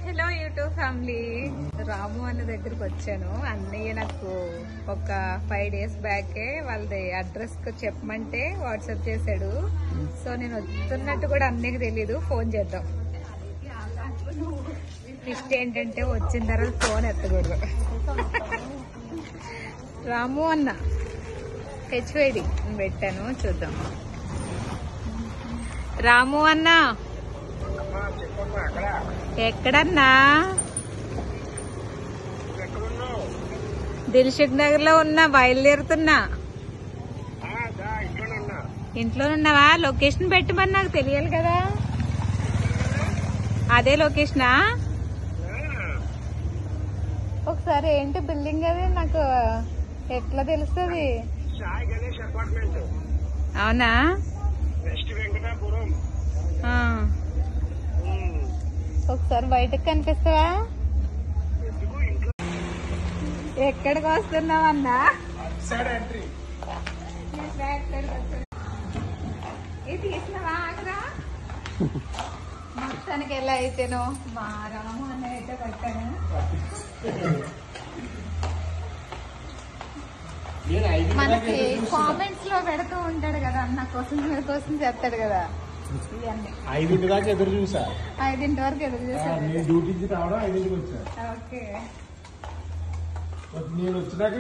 Hello YouTube family, రాము అన్న దగ్గరకు వచ్చాను. అన్నయ్య నాకు ఒక 5 days బ్యాకే వాళ్ళది అడ్రస్ చెప్పమంటే వాట్సాప్ చేశాడు. సో నేను వస్తున్నట్టు కూడా అన్నయ్యకి తెలీదు. ఫోన్ చేద్దాం. ట్విస్ట్ ఏంటంటే వచ్చిన తర్వాత ఫోన్ ఎత్తకూడదు. రాము అన్న హెచ్వైడి పెట్టాను, చూద్దాం. రాము అన్న ఎక్కడన్నా? దిల్సుఖ్ నగర్ లో ఉన్నా, బయలుదేరుతున్నా. ఇంట్లో ఉన్నావా? లొకేషన్ పెట్టమని నాకు తెలియాలి కదా. అదే లొకేషనా? ఒకసారి ఏంటి బిల్డింగ్ అది నాకు ఎట్లా తెలుస్తుంది? అవునా? ఒకసారి బయటకు కనిపిస్తావా? ఎక్కడికి వస్తున్నావన్నా? ఇది తీసినవా? ఆగరా, మొత్తానికి ఎలా అయితేనో మా రాము అన్న అయితే కట్టాను. మనకి కామెంట్స్ లో పెడుతూ ఉంటాడు కదా, అన్న కోసం చెప్తాడు కదా. 5 దాకా ఎదురు చూసా. 5 వరకు ఎదురు చూసా. డ్యూటీకి రావడం 5కి వచ్చా. ఓకే, నేను వచ్చినాక